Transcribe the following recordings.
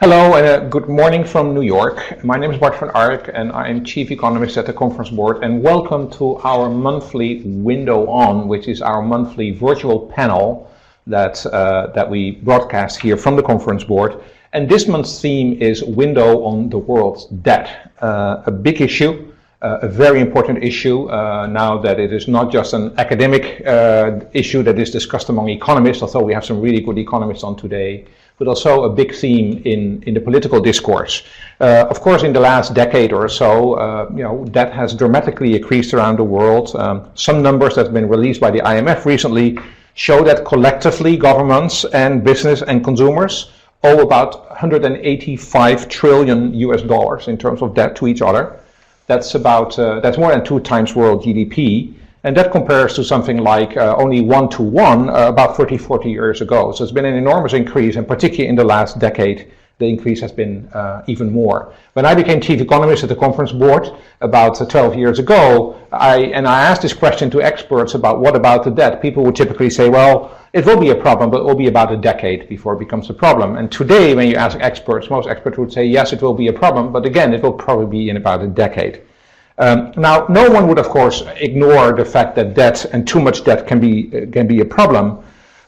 Hello, good morning from New York. My name is Bart van Ark and I am Chief Economist at the Conference Board, and welcome to our monthly Window On, which is our monthly virtual panel that we broadcast here from the Conference Board. And this month's theme is Window on the World's Debt, a big issue, a very important issue now that it is not just an academic issue that is discussed among economists, although we have some really good economists on today, but also a big theme in the political discourse. Of course, in the last decade or so, debt has dramatically increased around the world. Some numbers that have been released by the IMF recently show that collectively governments and business and consumers owe about 185 trillion US dollars in terms of debt to each other. That's more than 2 times world GDP. And that compares to something like only 1 to 1 about 40 years ago. So it's been an enormous increase, and particularly in the last decade, the increase has been even more. When I became chief economist at the Conference Board about 12 years ago, I asked this question to experts about what about the debt. People would typically say, well, it will be a problem, but it will be about a decade before it becomes a problem. And today, when you ask experts, most experts would say, yes, it will be a problem, but again, it will probably be in about a decade. Now, no one would, of course, ignore the fact that debt and too much debt can be a problem,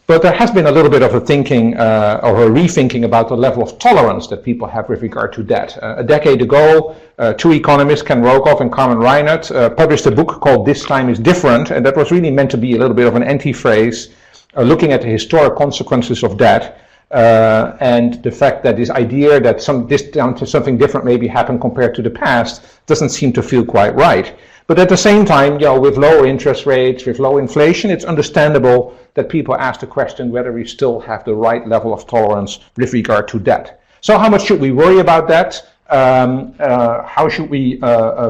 but there has been a little bit of a thinking or a rethinking about the level of tolerance that people have with regard to debt. A decade ago, 2 economists, Ken Rogoff and Carmen Reinert, published a book called This Time is Different, and that was really meant to be a little bit of an anti-phrase, looking at the historic consequences of debt. And the fact that this idea that something different maybe happened compared to the past doesn't seem to feel quite right. But at the same time, with lower interest rates, with low inflation, it's understandable that people ask the question whether we still have the right level of tolerance with regard to debt. So how much should we worry about that? How should we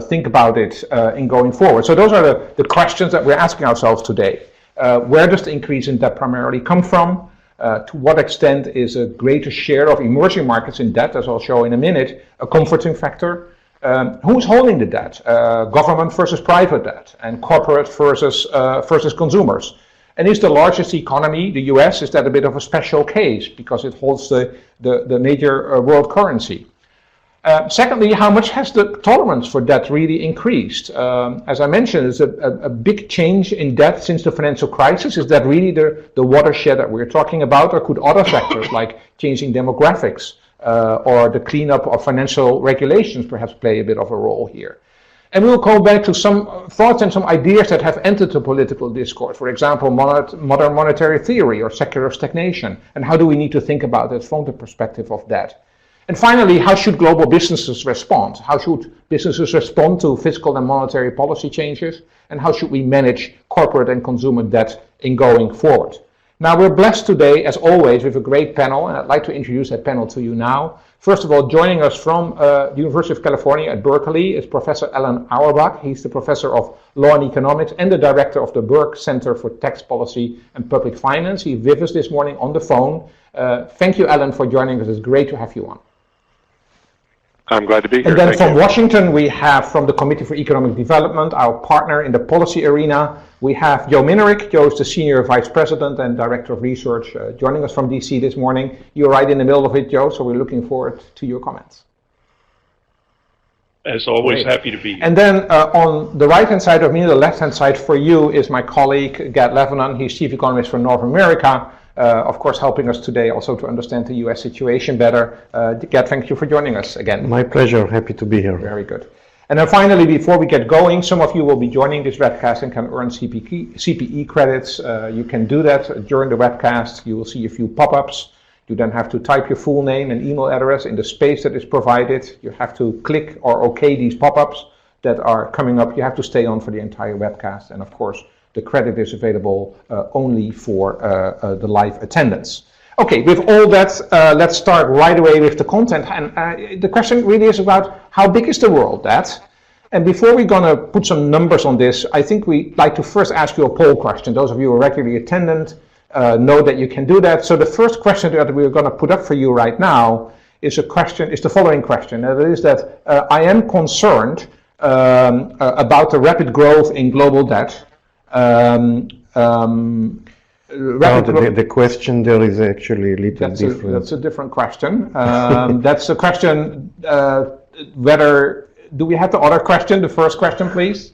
think about it in going forward? So those are the questions that we're asking ourselves today. Where does the increase in debt primarily come from? To what extent is a greater share of emerging markets in debt, as I'll show in a minute, a comforting factor? Who's holding the debt? Government versus private debt, and corporate versus consumers. And is the largest economy, the US, is that a bit of a special case because it holds the major world currency? Secondly, how much has the tolerance for debt really increased? As I mentioned, it's a big change in debt since the financial crisis. Is that really the watershed that we're talking about, or could other factors like changing demographics or the cleanup of financial regulations perhaps play a bit of a role here? And we'll go back to some thoughts and some ideas that have entered the political discourse. For example, modern monetary theory or secular stagnation. And how do we need to think about it from the perspective of debt? And finally, how should global businesses respond? How should businesses respond to fiscal and monetary policy changes? And how should we manage corporate and consumer debt in going forward? Now, we're blessed today, as always, with a great panel, and I'd like to introduce that panel to you now. First of all, joining us from the University of California at Berkeley is Professor Alan Auerbach. He's the Professor of Law and Economics and the Director of the Burke Center for Tax Policy and Public Finance. He's with us this morning on the phone. Thank you, Alan, for joining us. It's great to have you on. I'm glad to be here. And then from Washington, we have from the Committee for Economic Development, our partner in the policy arena, we have Joe Minerick. Joe is the Senior Vice President and Director of Research, joining us from DC this morning. You're right in the middle of it, Joe, so we're looking forward to your comments. As always, Great. happy to be here. And then on the right-hand side of me, the left-hand side for you is my colleague, Gad Lebanon. He's Chief Economist for North America. Of course, helping us today also to understand the US situation better. Gad, thank you for joining us again. My pleasure, happy to be here. Very good. And then finally, before we get going, some of you will be joining this webcast and can earn CPE credits. You can do that during the webcast. You will see a few pop-ups. You then have to type your full name and email address in the space that is provided. You have to click or OK these pop-ups that are coming up. You have to stay on for the entire webcast. And of course, the credit is available only for the live attendance. Okay, with all that, let's start right away with the content. And the question really is about how big is the world debt? And before we're going to put some numbers on this, I think we'd like to first ask you a poll question. Those of you who are regularly attendant know that you can do that. So the first question that we're going to put up for you right now is the following question. And it is that I am concerned about the rapid growth in global debt. The question there is actually a little different. That's a different question. That's a question whether... Do we have the other question, the first question, please?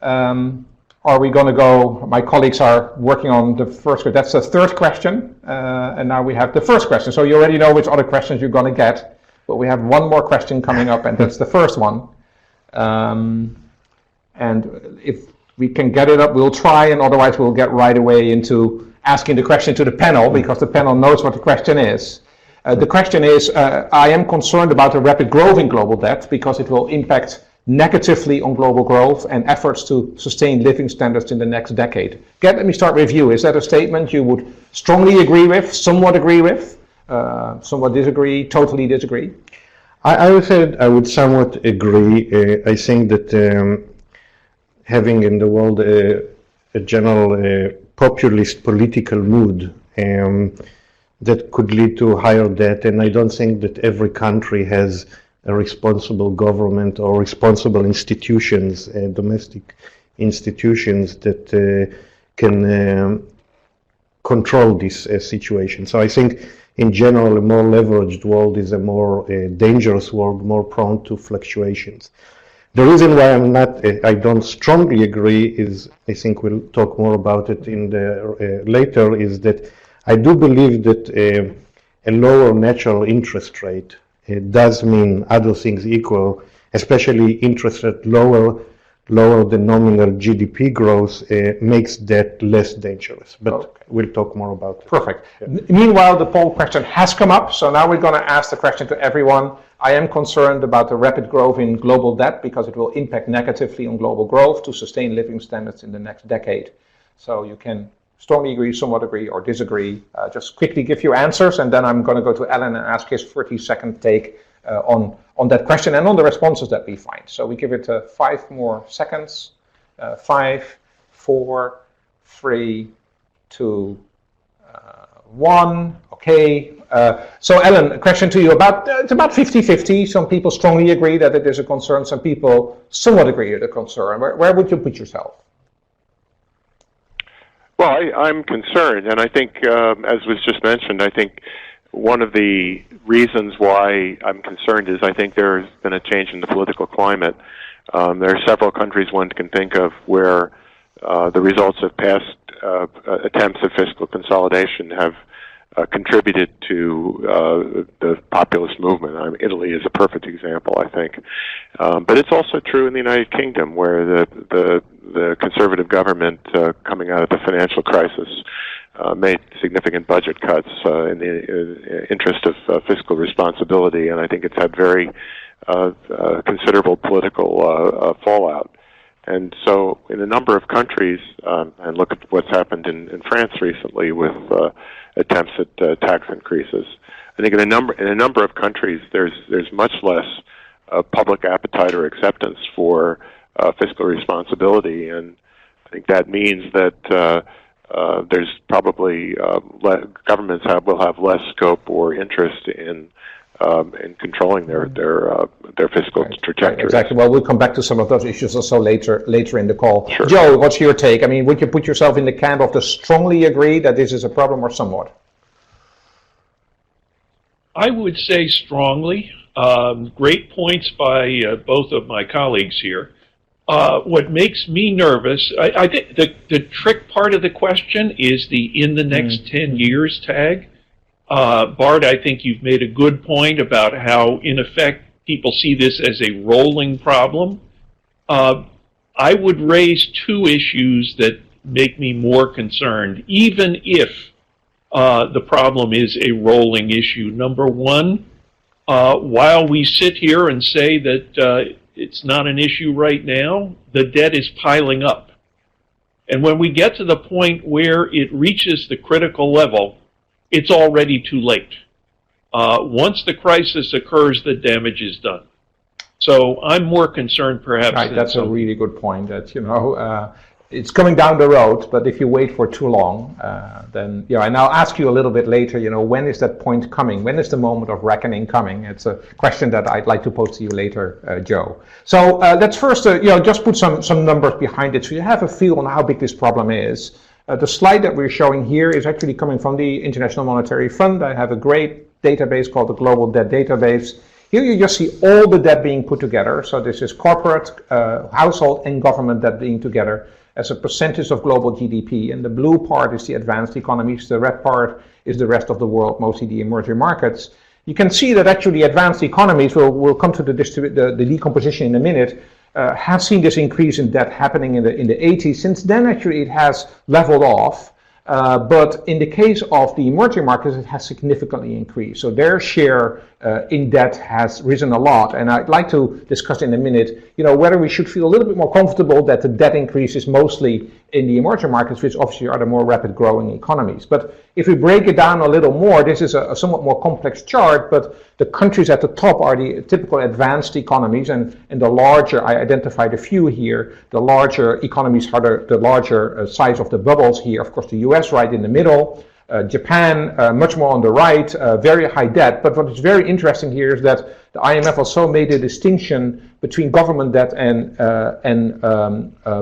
Are we going to go... My colleagues are working on the first question. That's the third question. And now we have the first question. So you already know which other questions you're going to get. But we have one more question coming up, and that's the first one. And if we can get it up, we'll try, and otherwise we'll get right away into asking the question to the panel, because the panel knows what the question is. The question is, I am concerned about the rapid growth in global debt because it will impact negatively on global growth and efforts to sustain living standards in the next decade. Let me start with you. Is that a statement you would strongly agree with, somewhat agree with, somewhat disagree, totally disagree? I would say I would somewhat agree. I think that having in the world a general populist political mood that could lead to higher debt, and I don't think that every country has a responsible government or responsible institutions, domestic institutions that can control this situation. So I think in general a more leveraged world is a more dangerous world, more prone to fluctuations. The reason why I don't strongly agree is, I think we'll talk more about it in the later, is that I do believe that a lower natural interest rate does mean, other things equal, especially interest rate lower than nominal GDP growth, makes debt less dangerous. But okay, we'll talk more about it. Perfect. Yeah. Meanwhile, the poll question has come up, so now we're going to ask the question to everyone. I am concerned about the rapid growth in global debt because it will impact negatively on global growth to sustain living standards in the next decade. So you can strongly agree, somewhat agree, or disagree. Just quickly give your answers, and then I'm going to go to Alan and ask his 30-second take on that question and on the responses that we find. So we give it 5 more seconds. 5, 4, 3, 2, 1. Okay. So Alan, a question to you about it's about 50-50. Some people strongly agree that it is a concern. Some people somewhat agree with the concern. Where would you put yourself? Well, I'm concerned, and I think, as was just mentioned, I think one of the reasons why I'm concerned is I think there's been a change in the political climate. There are several countries one can think of where the results of past attempts at fiscal consolidation have contributed to the populist movement. Italy is a perfect example, I think. But it's also true in the United Kingdom, where the conservative government coming out of the financial crisis made significant budget cuts in the interest of fiscal responsibility, and I think it's had very considerable political fallout. And so in a number of countries, and look at what's happened in France recently with attempts at tax increases, I think in a number of countries there's much less public appetite or acceptance for fiscal responsibility, and I think that means that there's probably governments will have less scope or interest in controlling their fiscal trajectory. Exactly. Well, we'll come back to some of those issues also later in the call. Sure. Joe, what's your take? I mean, would you put yourself in the camp of the strongly agree that this is a problem, or somewhat? I would say strongly. Great points by both of my colleagues here. What makes me nervous, I think the trick part of the question is the in the next 10 years tag. Bart, I think you've made a good point about how, in effect, people see this as a rolling problem. I would raise 2 issues that make me more concerned, even if the problem is a rolling issue. Number one, while we sit here and say that it's not an issue right now, the debt is piling up. And when we get to the point where it reaches the critical level, it's already too late. Once the crisis occurs, the damage is done. So I'm more concerned perhaps. Right, that's a really good point. That it's coming down the road, but if you wait for too long, then and I'll ask you a little bit later. When is that point coming? When is the moment of reckoning coming? It's a question that I'd like to pose to you later, Joe. So let's first, just put some numbers behind it, so you have a feel on how big this problem is. The slide that we're showing here is actually coming from the International Monetary Fund. I have a great database called the Global Debt Database. Here you just see all the debt being put together. So this is corporate, household, and government debt being together as a percentage of global GDP. And the blue part is the advanced economies. The red part is the rest of the world, mostly the emerging markets. You can see that actually advanced economies, we'll come to the decomposition in a minute, have seen this increase in debt happening in the 80s. Since then, actually, it has leveled off. But in the case of the emerging markets, it has significantly increased. So their share in debt has risen a lot. And I'd like to discuss in a minute, whether we should feel a little bit more comfortable that the debt increase is mostly in the emerging markets, which obviously are the more rapid growing economies. But if we break it down a little more, this is a somewhat more complex chart, but the countries at the top are the typical advanced economies, and the larger, I identified a few here, the larger economies are the larger size of the bubbles here. Of course, the US right in the middle, Japan much more on the right, very high debt. But what is very interesting here is that the IMF also made a distinction between government debt and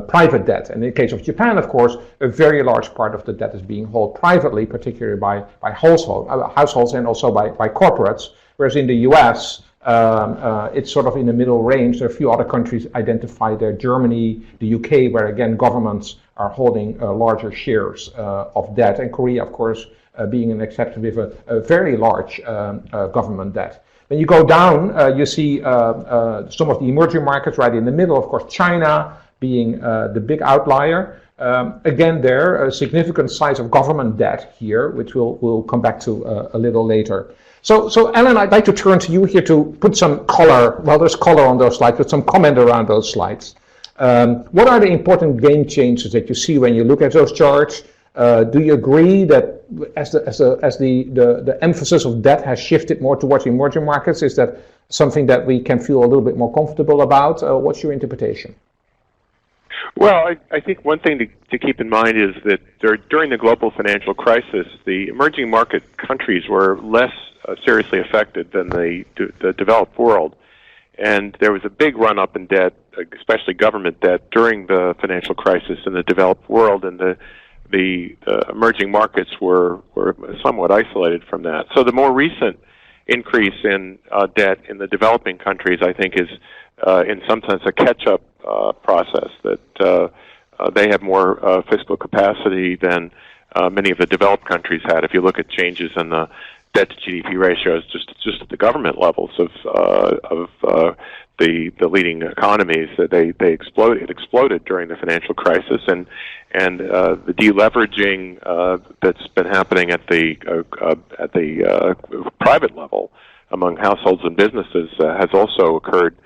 private debt. And in the case of Japan, of course, a very large part of the debt is being held privately, particularly by households and also by corporates. Whereas in the US, it's sort of in the middle range. There are a few other countries identified there, Germany, the UK, where again governments are holding larger shares of debt, and Korea, of course, being an exception with a very large government debt. When you go down, you see some of the emerging markets right in the middle, of course, China being the big outlier. Again, there, a significant size of government debt here, which we'll come back to a little later. So Alan, I'd like to turn to you here to put some color, well, there's color on those slides, but some comment around those slides. What are the important game changers that you see when you look at those charts? Do you agree that as the emphasis of debt has shifted more towards emerging markets, is that something that we can feel a little bit more comfortable about? What's your interpretation? Well, I think one thing to keep in mind is that during the global financial crisis, the emerging market countries were less seriously affected than the developed world. And there was a big run-up in debt, especially government debt, during the financial crisis in the developed world, and the emerging markets were somewhat isolated from that. So the more recent increase in debt in the developing countries, I think, is in some sense a catch-up process, that they have more fiscal capacity than many of the developed countries had. If you look at changes in the debt to GDP ratios, just at the government levels of the leading economies, that they exploded during the financial crisis, and the deleveraging that's been happening at the private level among households and businesses has also occurred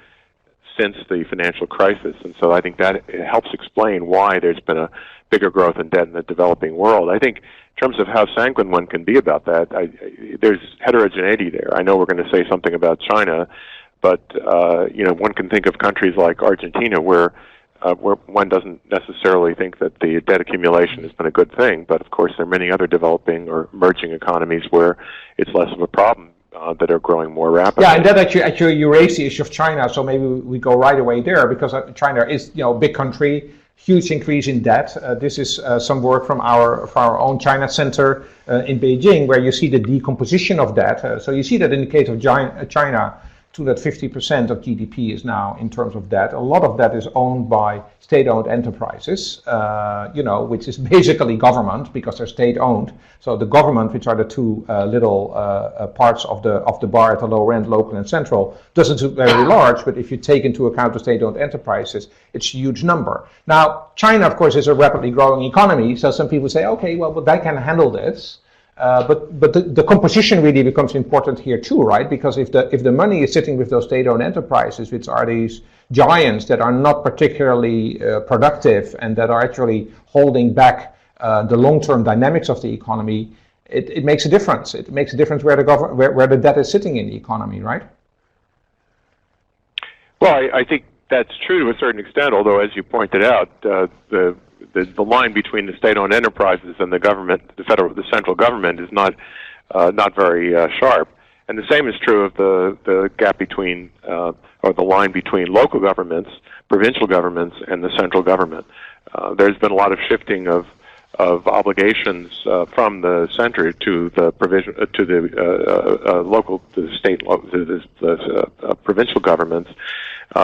since the financial crisis. And so I think that it helps explain why there's been a bigger growth in debt in the developing world. I think in terms of how sanguine one can be about that, there's heterogeneity there. I know we're going to say something about China, but one can think of countries like Argentina where one doesn't necessarily think that the debt accumulation has been a good thing, but of course there are many other developing or emerging economies where it's less of a problem, that are growing more rapidly. Yeah, and that actually you raised the issue of China, so maybe we go right away there, because China is a big country, huge increase in debt. This is some work from our own China Center in Beijing, where you see the decomposition of debt. So you see that in the case of China, to that 50% of GDP is now in terms of debt. A lot of that is owned by state-owned enterprises, which is basically government because they're state-owned. So the government, which are the two little parts of the bar at the lower end, local and central, doesn't look very large, but if you take into account the state-owned enterprises, it's a huge number. Now, China, of course, is a rapidly growing economy, so some people say, okay, well, but they can handle this. But the composition really becomes important here too, right? Because if the money is sitting with those state-owned enterprises, which are these giants that are not particularly productive and that are actually holding back the long-term dynamics of the economy, it makes a difference. It makes a difference where the debt is sitting in the economy, right? Well, I think that's true to a certain extent. Although, as you pointed out, the line between the state-owned enterprises and the government, the central government, is not very sharp. And the same is true of the gap between, or the line between local governments, provincial governments, and the central government. There's been a lot of shifting of of obligations from the center to the provision to the local, to the state, to the provincial governments,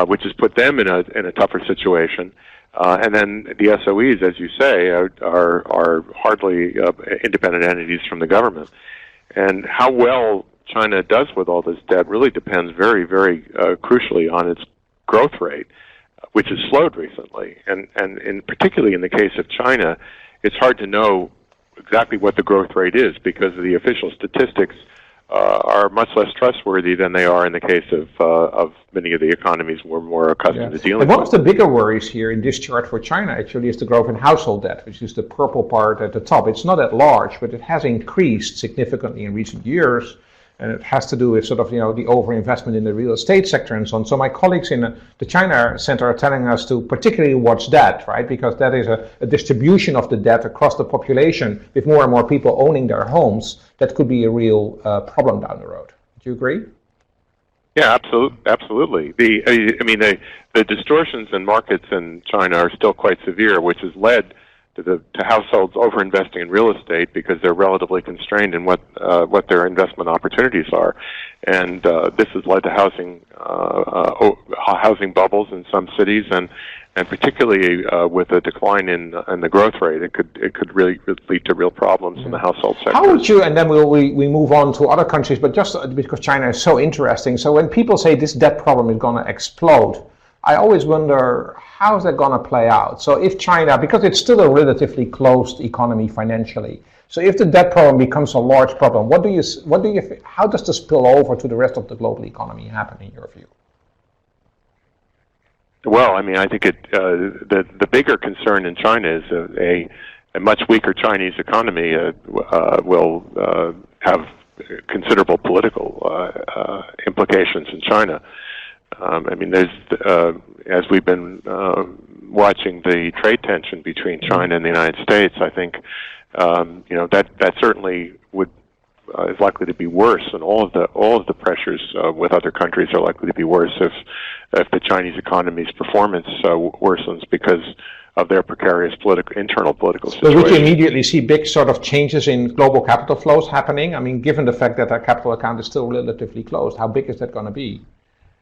which has put them in a tougher situation. And then the SOEs, as you say, are hardly independent entities from the government. And how well China does with all this debt really depends very, very crucially on its growth rate, which has slowed recently. And particularly in the case of China, it's hard to know exactly what the growth rate is because the official statistics are much less trustworthy than they are in the case of many of the economies we're more accustomed to dealing and with. one of the bigger worries here in this chart for China actually is the growth in household debt, which is the purple part at the top. It's not that large, but it has increased significantly in recent years. And it has to do with sort of, the overinvestment in the real estate sector and so on. So my colleagues in the China Center are telling us to particularly watch that, right? Because that is a distribution of the debt across the population with more and more people owning their homes. That could be a real problem down the road. Do you agree? Yeah, absolutely. The distortions in markets in China are still quite severe, which has led to households overinvesting in real estate because they're relatively constrained in what their investment opportunities are, and this has led to housing bubbles in some cities, and particularly with a decline in the growth rate, it could really lead to real problems in the household sector. How would you, and then we move on to other countries, but just because China is so interesting. So when people say this debt problem is going to explode, I always wonder, how is that going to play out? So if China, because it's still a relatively closed economy financially, so if the debt problem becomes a large problem, how does the spill over to the rest of the global economy happen in your view? Well, I think the bigger concern in China is a much weaker Chinese economy will have considerable political implications in China. There's as we've been watching the trade tension between China and the United States, I think that certainly is likely to be worse, and all of the pressures with other countries are likely to be worse if the Chinese economy's performance worsens because of their precarious internal political situation. So would you immediately see big sort of changes in global capital flows happening? Given the fact that our capital account is still relatively closed, how big is that going to be?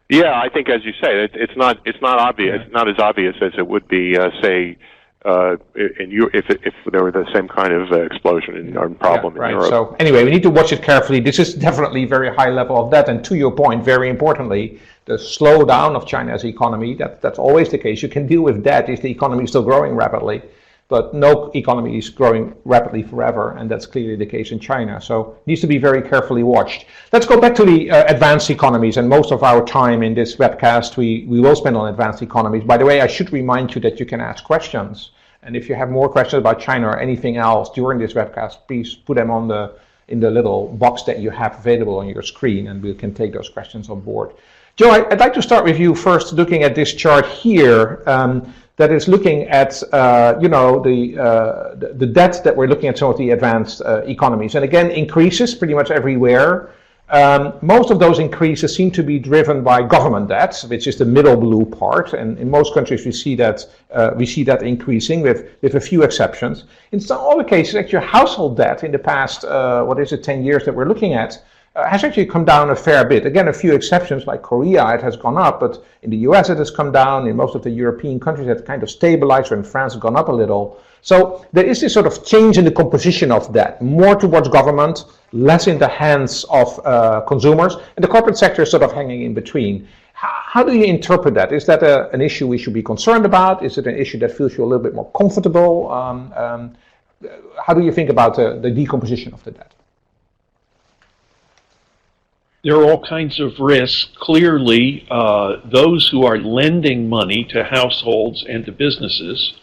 Yeah, I think, as you say, it's not obvious. It's not as obvious as it would be, say, if there were the same kind of explosion or problem in Europe. So anyway, we need to watch it carefully. This is definitely very high level of debt, and to your point, very importantly, the slowdown of China's economy. That's always the case. You can deal with debt if the economy is still growing rapidly. But no economy is growing rapidly forever, and that's clearly the case in China. So it needs to be very carefully watched. Let's go back to the advanced economies, and most of our time in this webcast we will spend on advanced economies. By the way, I should remind you that you can ask questions, and if you have more questions about China or anything else during this webcast, please put them in the little box that you have available on your screen, and we can take those questions on board. Joe, I'd like to start with you first, looking at this chart here. That is looking at the debt that we're looking at some of the advanced economies, and again increases pretty much everywhere. Most of those increases seem to be driven by government debt, which is the middle blue part, and in most countries we see that increasing with a few exceptions. In all the cases, actually, household debt in the past 10 years that we're looking at has actually come down a fair bit. Again, a few exceptions, like Korea, it has gone up, but in the US it has come down. In most of the European countries it kind of stabilized, or in France it's gone up a little. So there is this sort of change in the composition of debt, more towards government, less in the hands of consumers, and the corporate sector is sort of hanging in between. How do you interpret that? Is that an issue we should be concerned about? Is it an issue that feels you a little bit more comfortable? How do you think about the decomposition of the debt? There are all kinds of risks. Clearly, those who are lending money to households and to businesses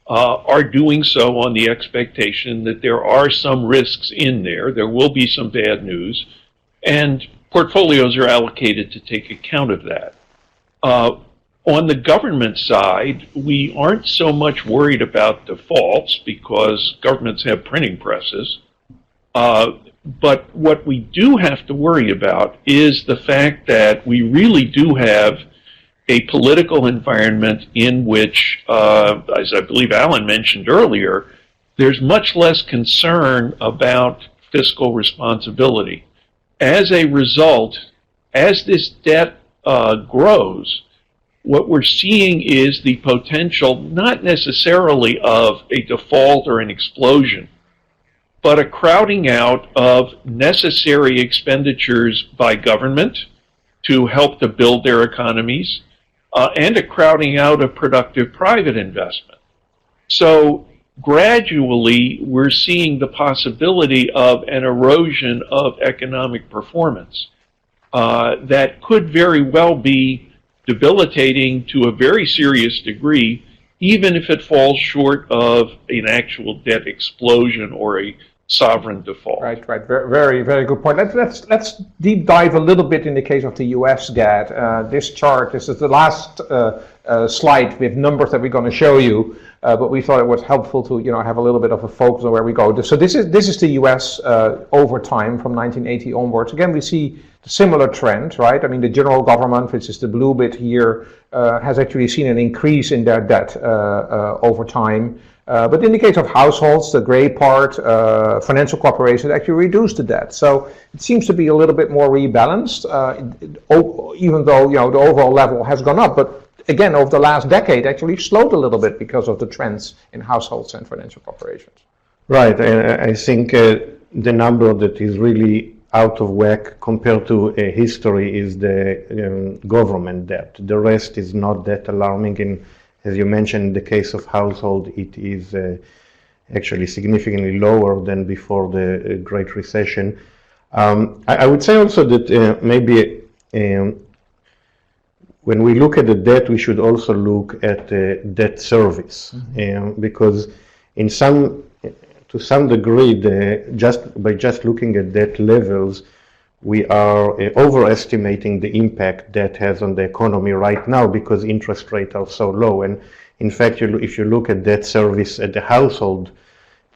are doing so on the expectation that there are some risks in there. There will be some bad news, and portfolios are allocated to take account of that. On the government side, we aren't so much worried about defaults because governments have printing presses. But what we do have to worry about is the fact that we really do have a political environment in which, as I believe Alan mentioned earlier, there's much less concern about fiscal responsibility. As a result, as this debt grows, what we're seeing is the potential, not necessarily of a default or an explosion, but a crowding out of necessary expenditures by government to help to build their economies, and a crowding out of productive private investment. So gradually, we're seeing the possibility of an erosion of economic performance that could very well be debilitating to a very serious degree, even if it falls short of an actual debt explosion or a sovereign default. Right. Very, very good point. Let's deep dive a little bit in the case of the U.S. debt. This chart, this is the last slide with numbers that we're going to show you, but we thought it was helpful to have a little bit of a focus on where we go. So this is the U.S. Over time from 1980 onwards. Again, we see a similar trend, right? I mean, the general government, which is the blue bit here, has actually seen an increase in their debt over time. But in the case of households, the gray part, financial corporations actually reduced the debt. So it seems to be a little bit more rebalanced, even though the overall level has gone up. But again, over the last decade, actually slowed a little bit because of the trends in households and financial corporations. Right, and I think the number that is really out of whack compared to history is the government debt. The rest is not that alarming. And as you mentioned, in the case of household, it is actually significantly lower than before the Great Recession. I would say also that maybe when we look at the debt, we should also look at debt service, because to some degree, just looking at debt levels, we are overestimating the impact debt has on the economy right now because interest rates are so low. And in fact, if you look at debt service at the household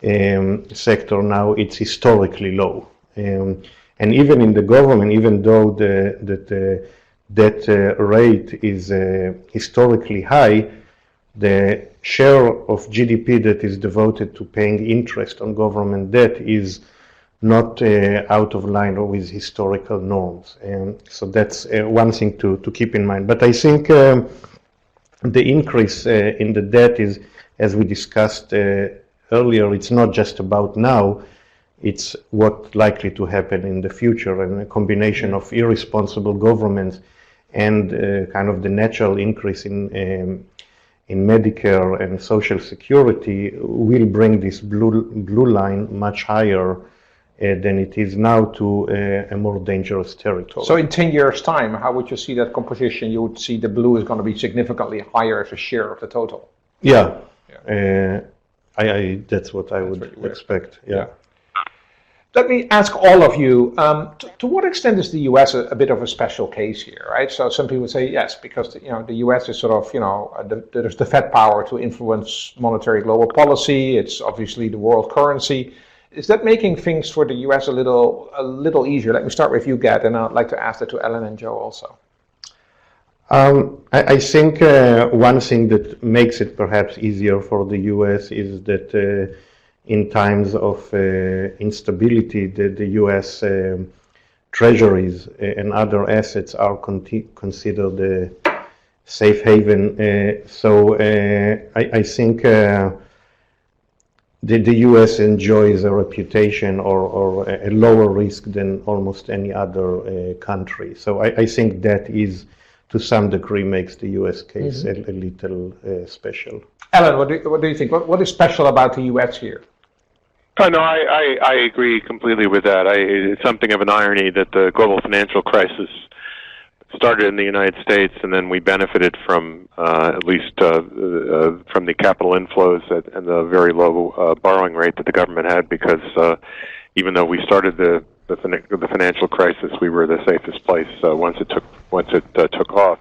sector now, it's historically low. And even in the government, even though the debt rate is historically high, the share of GDP that is devoted to paying interest on government debt is not out of line with historical norms. So that's one thing to keep in mind. But I think the increase in the debt is, as we discussed earlier, it's not just about now, it's what's likely to happen in the future, and a combination of irresponsible governments and kind of the natural increase in Medicare and Social Security will bring this blue line much higher than it is now to a more dangerous territory. So in 10 years' time, how would you see that composition? You would see the blue is going to be significantly higher as a share of the total. Yeah. That's what I would expect. Yeah. Let me ask all of you, to what extent is the U.S. a bit of a special case here, right? So some people say yes, because the U.S. is sort of, there's the Fed power to influence monetary global policy. It's obviously the world currency. Is that making things for the U.S. a little easier? Let me start with you, Gad, and I'd like to ask that to Ellen and Joe also. I think one thing that makes it perhaps easier for the U.S. is that in times of instability, the U.S. treasuries and other assets are considered a safe haven. So I think the U.S. enjoys a reputation or a lower risk than almost any other country. So I think that is, to some degree, makes the U.S. case a little special. Ellen, what do you think? What is special about the U.S. here? No, I agree completely with that. It's something of an irony that the global financial crisis started in the United States, and then we benefited from at least from the capital inflows and the very low borrowing rate that the government had, because even though we started the financial crisis, we were the safest place once it took off.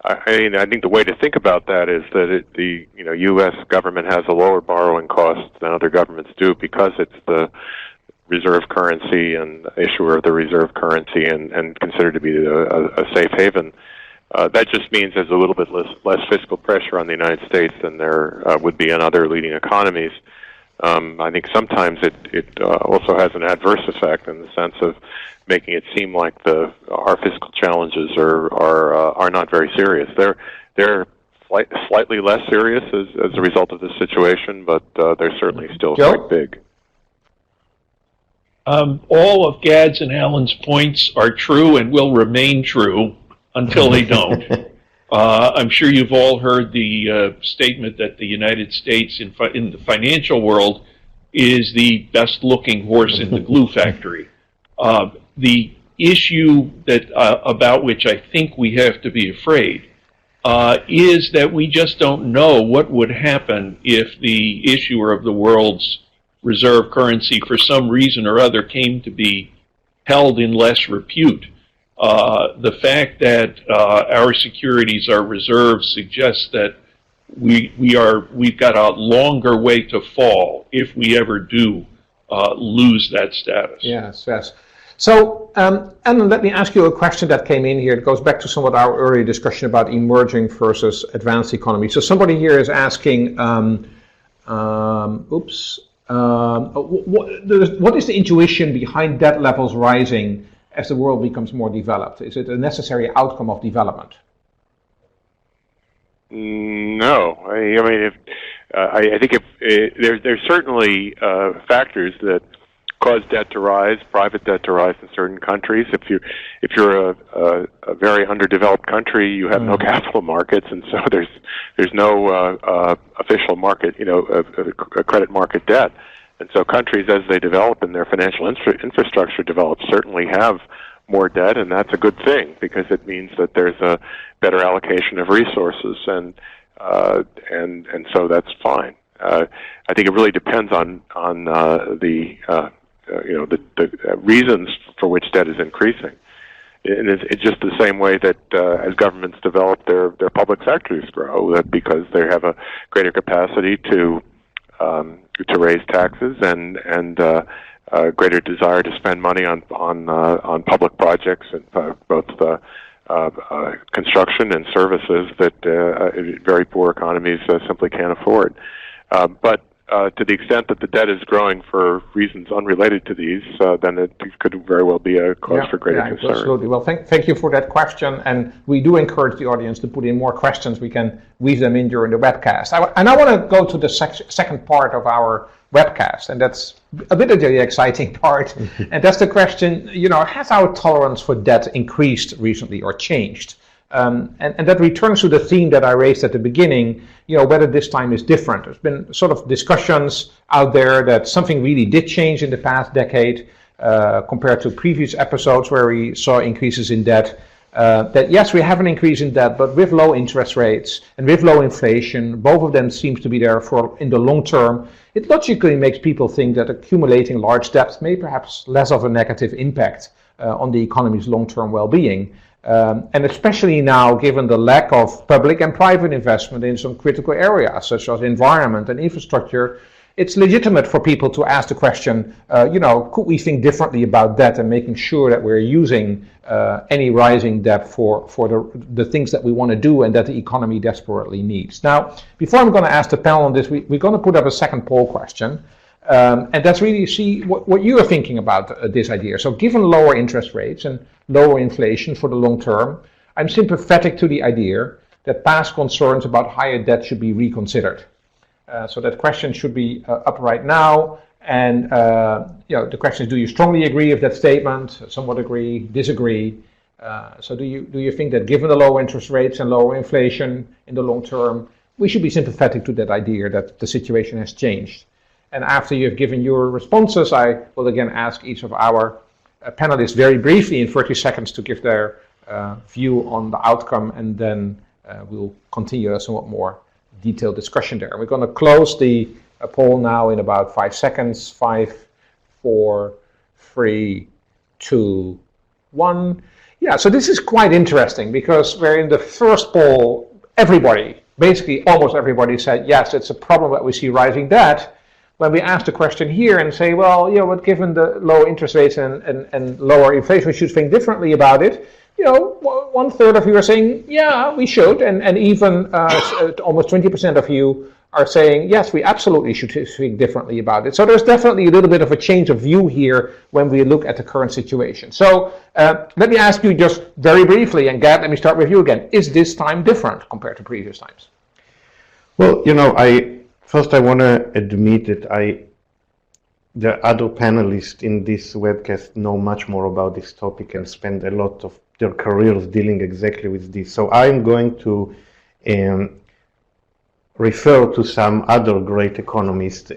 I think the way to think about that is that the U.S. government has a lower borrowing cost than other governments do because it's the reserve currency and issuer of the reserve currency and considered to be a safe haven. That just means there's a little bit less fiscal pressure on the United States than there would be in other leading economies. I think sometimes it also has an adverse effect in the sense of making it seem like our fiscal challenges are not very serious. They're slightly less serious as a result of the situation, but they're certainly still Joe? quite big. All of Gad's and Allen's points are true and will remain true until they don't. I'm sure you've all heard the statement that the United States in the financial world is the best-looking horse in the glue factory. The issue that about which I think we have to be afraid is that we just don't know what would happen if the issuer of the world's reserve currency for some reason or other came to be held in less repute. The fact that our securities are reserves suggests that we've got a longer way to fall if we ever do lose that status. Yes, yes. So, Ellen, let me ask you a question that came in here. It goes back to some of our earlier discussion about emerging versus advanced economies. So somebody here is asking, what is the intuition behind debt levels rising as the world becomes more developed? Is it a necessary outcome of development? No, I think there's certainly factors that cause debt to rise, private debt to rise in certain countries. If you're a very underdeveloped country, you have no capital markets, and so there's no official market, a credit market debt. And so countries, as they develop and their financial infrastructure develops, certainly have more debt, and that's a good thing because it means that there's a better allocation of resources, and so that's fine. I think it really depends on the reasons for which debt is increasing. And it's just the same way that as governments develop, their public sectors grow, that because they have a greater capacity to raise taxes and greater desire to spend money on public projects, both construction and services that very poor economies simply can't afford. But to the extent that the debt is growing for reasons unrelated to these, then it could very well be a cause for greater concern. Absolutely. Well, thank you for that question, and we do encourage the audience to put in more questions. We can weave them in during the webcast. And I want to go to the second part of our webcast, and that's a bit of the exciting part. And that's the question, has our tolerance for debt increased recently or changed? And that returns to the theme that I raised at the beginning, whether this time is different. There's been sort of discussions out there that something really did change in the past decade compared to previous episodes where we saw increases in debt. That yes, we have an increase in debt, but with low interest rates and with low inflation, both of them seems to be there for in the long term. It logically makes people think that accumulating large debts may perhaps less of a negative impact on the economy's long-term well-being. And especially now, given the lack of public and private investment in some critical areas, such as environment and infrastructure, it's legitimate for people to ask the question, could we think differently about debt and making sure that we're using any rising debt for the things that we want to do and that the economy desperately needs. Now, before I'm going to ask the panel on this, we're going to put up a second poll question. And that's really see what you are thinking about this idea. So given lower interest rates and lower inflation for the long term, I'm sympathetic to the idea that past concerns about higher debt should be reconsidered. So that question should be up right now. And the question is, do you strongly agree with that statement? Somewhat agree, disagree? So do you think that given the low interest rates and lower inflation in the long term, we should be sympathetic to that idea that the situation has changed? And after you've given your responses, I will again ask each of our panelists very briefly in 30 seconds to give their view on the outcome, and then we'll continue a somewhat more detailed discussion there. We're going to close the poll now in about 5 seconds. 5, 4, 3, 2, 1. Yeah, so this is quite interesting because where in the first poll, basically almost everybody said, yes, it's a problem that we see rising debt. When we ask the question here and say, well, but given the low interest rates and lower inflation, we should think differently about it. 1/3 of you are saying, yeah, we should, and even almost 20% of you are saying, yes, we absolutely should think differently about it. So there's definitely a little bit of a change of view here when we look at the current situation. So let me ask you just very briefly, and Gad, let me start with you again. Is this time different compared to previous times? Well, first I want to admit that the other panelists in this webcast know much more about this topic and spend a lot of their careers dealing exactly with this. So I'm going to refer to some other great economists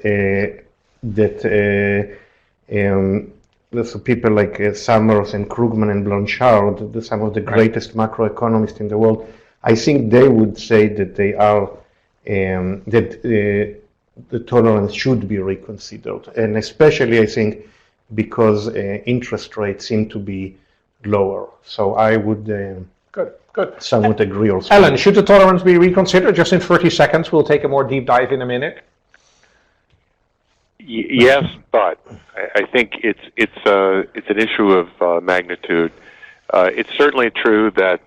so people like Summers and Krugman and Blanchard, some of the greatest macroeconomists in the world. I think they would say that they are the tolerance should be reconsidered, and especially I think because interest rates seem to be lower. So I would Good. somewhat agree also. Ellen, should the tolerance be reconsidered? Just in 30 seconds, we'll take a more deep dive in a minute. Yes, but I think it's an issue of magnitude. It's certainly true that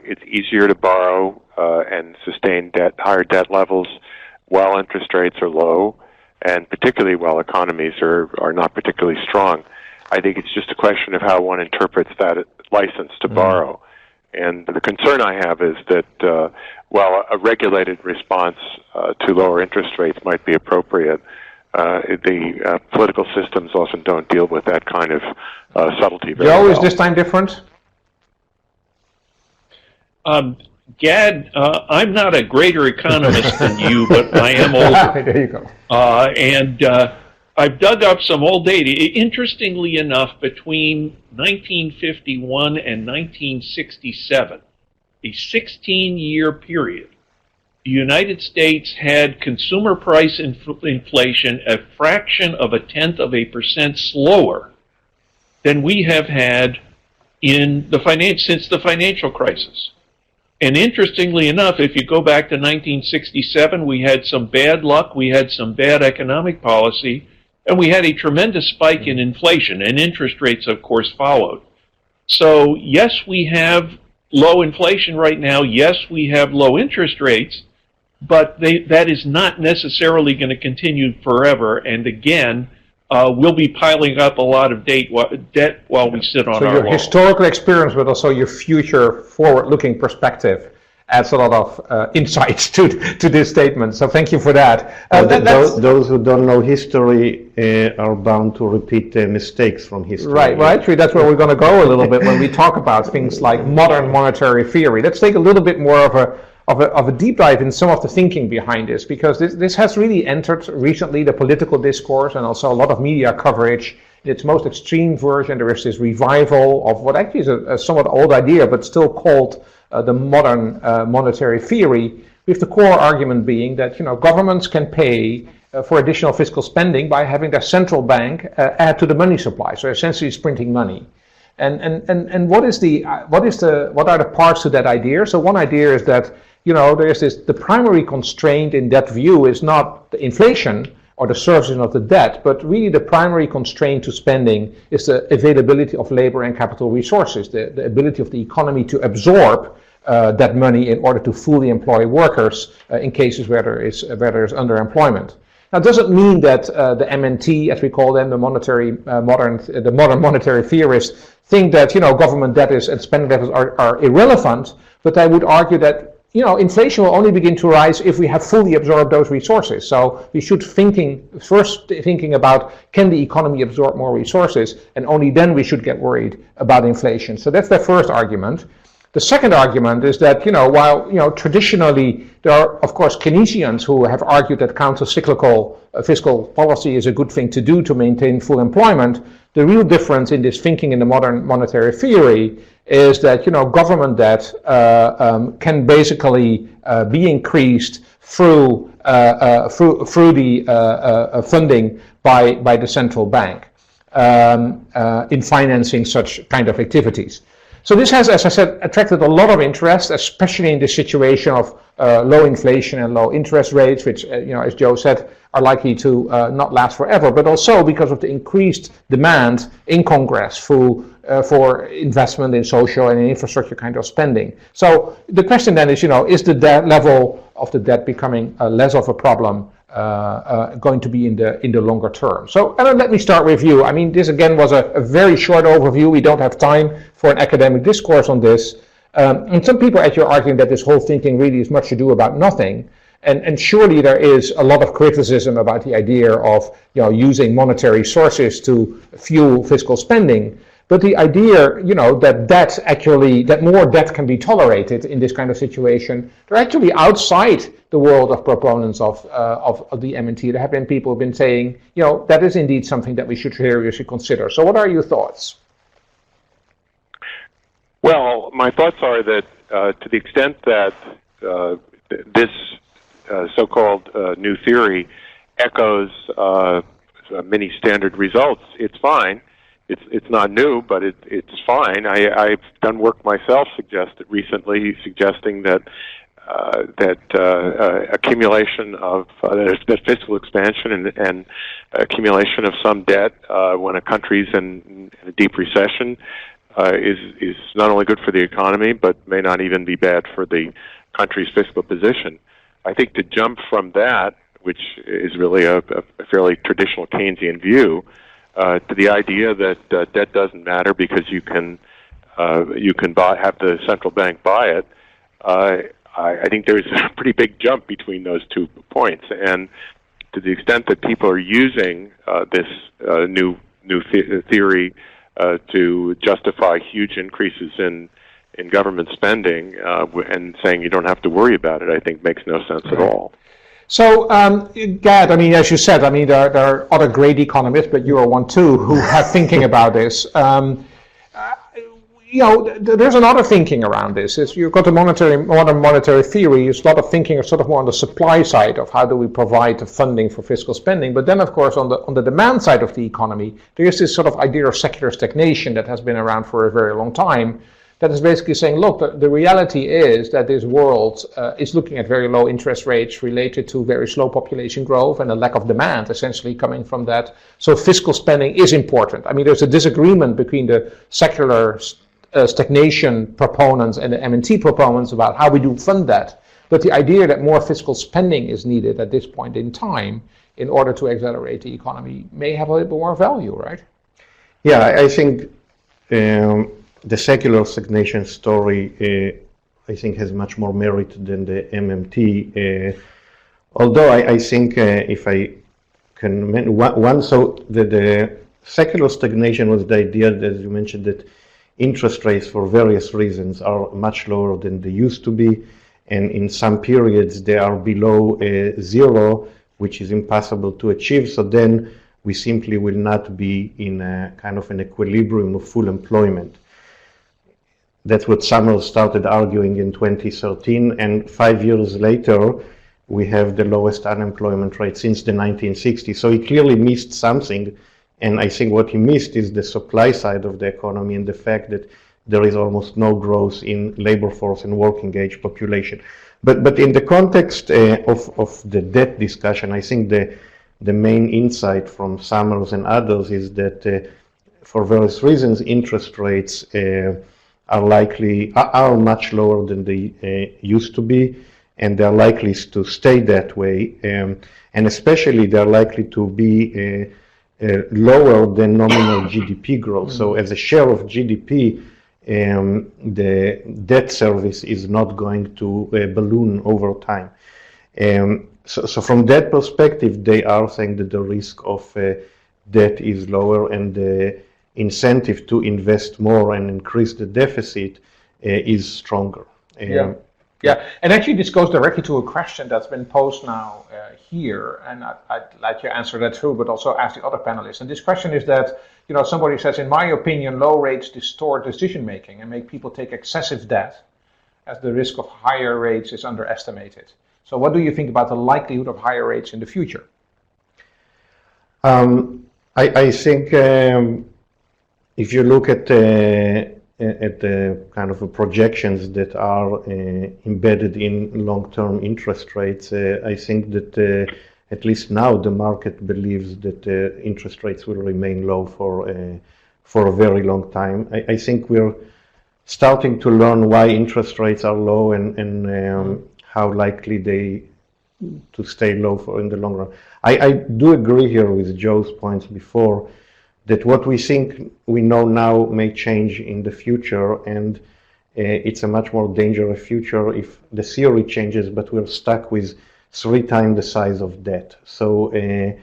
it's easier to borrow and sustain higher debt levels while interest rates are low, and particularly while economies are not particularly strong. I think it's just a question of how one interprets that license to borrow. And the concern I have is that while a regulated response to lower interest rates might be appropriate, the political systems often don't deal with that kind of subtlety very well. Joe, is this time different? Gad, I'm not a greater economist than you, but I am older. There you go. And I've dug up some old data. Interestingly enough, between 1951 and 1967, a 16-year period, the United States had consumer price inflation a fraction of 0.1% slower than we have had in since the financial crisis. And interestingly enough, if you go back to 1967, we had some bad luck, we had some bad economic policy, and we had a tremendous spike in inflation, and interest rates, of course, followed. So, yes, we have low inflation right now. Yes, we have low interest rates, but that is not necessarily going to continue forever. And again, we'll be piling up a lot of debt while we sit on our So your laurels. historical experience, but also your future forward-looking perspective adds a lot of insights to this statement. So thank you for that. Those who don't know history are bound to repeat mistakes from history. Right. Well, actually, that's where we're going to go a little bit when we talk about things like modern monetary theory. Let's take a little bit more of a deep dive in some of the thinking behind this, because this has really entered recently the political discourse and also a lot of media coverage. In its most extreme version, there is this revival of what actually is a somewhat old idea, but still called the modern monetary theory, with the core argument being that governments can pay for additional fiscal spending by having their central bank add to the money supply. So essentially, it's printing money. And what are the parts to that idea? So one idea is that there's the primary constraint in that view is not the inflation or the servicing of the debt, but really the primary constraint to spending is the availability of labor and capital resources, the ability of the economy to absorb that money in order to fully employ workers in cases where there is underemployment. Now, it doesn't mean that the MNT, as we call them, the modern monetary theorists, think that government debt and spending levels are irrelevant, but I would argue that inflation will only begin to rise if we have fully absorbed those resources. So we should first thinking about, can the economy absorb more resources, and only then we should get worried about inflation. So that's the first argument. The second argument is that while traditionally there are of course Keynesians who have argued that counter-cyclical fiscal policy is a good thing to do to maintain full employment, the real difference in this thinking in the modern monetary theory is that government debt can basically be increased through the funding by the central bank in financing such kind of activities. So this has, as I said, attracted a lot of interest, especially in this situation of low inflation and low interest rates, which, as Joe said, are likely to not last forever, but also because of the increased demand in Congress for investment in social and in infrastructure kind of spending. So the question then is, is the debt level of the debt becoming less of a problem going to be in the longer term. So, and let me start with you. I mean, this again was a very short overview. We don't have time for an academic discourse on this. And some people actually are arguing that this whole thinking really is much ado about nothing. And surely there is a lot of criticism about the idea of using monetary sources to fuel fiscal spending. But the idea, that more debt can be tolerated in this kind of situation, they're actually outside the world of proponents of the MNT. There have been people who've been saying, that is indeed something that we should seriously consider. So what are your thoughts? Well, my thoughts are that to the extent that this so-called new theory echoes many standard results, it's fine. It's not new, but it's fine. I've done work myself recently suggesting that accumulation of the fiscal expansion and accumulation of some debt when a country's in a deep recession is not only good for the economy, but may not even be bad for the country's fiscal position. I think to jump from that, which is really a fairly traditional Keynesian view, to the idea that debt doesn't matter because you can have the central bank buy it, I think there's a pretty big jump between those 2 points. And to the extent that people are using this new theory to justify huge increases in government spending and saying you don't have to worry about it, I think makes no sense at all. So, Gad, I mean, as you said, I mean, there are other great economists, but you are one too, who have thinking about this. There's another thinking around this. You've got the modern monetary theory. There's a lot of thinking sort of more on the supply side of how do we provide the funding for fiscal spending. But then, of course, on the demand side of the economy, there is this sort of idea of secular stagnation that has been around for a very long time. That is basically saying, look, the reality is that this world is looking at very low interest rates related to very slow population growth and a lack of demand essentially coming from that. So fiscal spending is important. I mean, there's a disagreement between the secular stagnation proponents and the MNT proponents about how we do fund that. But the idea that more fiscal spending is needed at this point in time in order to accelerate the economy may have a little bit more value, right? Yeah, I think the secular stagnation story, I think, has much more merit than the MMT. Although I think, if I can mention so the secular stagnation was the idea, as you mentioned, that interest rates for various reasons are much lower than they used to be, and in some periods they are below zero, which is impossible to achieve. So then we simply will not be in a kind of an equilibrium of full employment. That's what Summers started arguing in 2013, and 5 years later, we have the lowest unemployment rate since the 1960s. So he clearly missed something, and I think what he missed is the supply side of the economy and the fact that there is almost no growth in labor force and working age population. But in the context of the debt discussion, I think the main insight from Summers and others is that for various reasons, interest rates are much lower than they used to be, and they're likely to stay that way, and especially they're likely to be lower than nominal GDP growth. So as a share of GDP, the debt service is not going to balloon over time. So from that perspective, they are saying that the risk of debt is lower, and the incentive to invest more and increase the deficit is stronger. Yeah, and actually this goes directly to a question that's been posed now here, and I'd like you to answer that too, but also ask the other panelists. And this question is that, somebody says, in my opinion, low rates distort decision making and make people take excessive debt as the risk of higher rates is underestimated. So what do you think about the likelihood of higher rates in the future? I think if you look at the kind of projections that are embedded in long-term interest rates, I think that at least now the market believes that interest rates will remain low for a very long time. I think we're starting to learn why interest rates are low and how likely they to stay low for in the long run. I do agree here with Joe's points before that what we think we know now may change in the future, and it's a much more dangerous future if the theory changes, but we're stuck with 3 times the size of debt. So in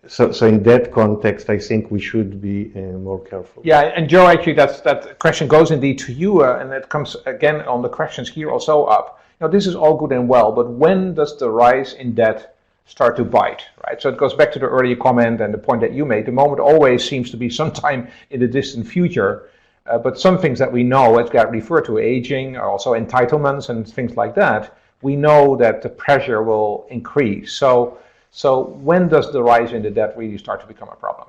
that context, I think we should be more careful. Yeah, and Joe, actually, that question goes indeed to you, and it comes again on the questions here also up. This is all good and well, but when does the rise in debt start to bite, right? So it goes back to the earlier comment and the point that you made. The moment always seems to be sometime in the distant future, but some things that we know, as got referred to, aging, also entitlements and things like that, we know that the pressure will increase. So when does the rise in the debt really start to become a problem?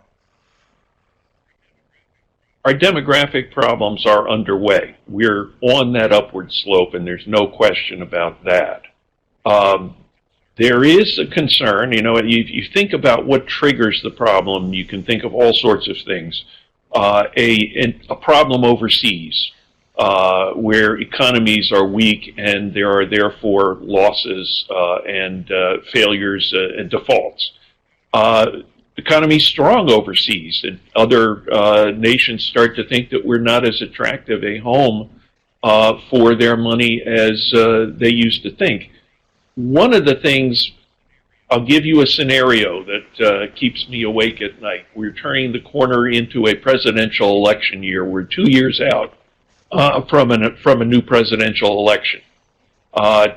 Our demographic problems are underway. We're on that upward slope, and there's no question about that. There is a concern, you think about what triggers the problem, you can think of all sorts of things. A problem overseas, where economies are weak and there are therefore losses and failures and defaults. Economy's strong overseas, and other nations start to think that we're not as attractive a home for their money as they used to think. One of the things, I'll give you a scenario that keeps me awake at night. We're turning the corner into a presidential election year. We're 2 years out from a new presidential election.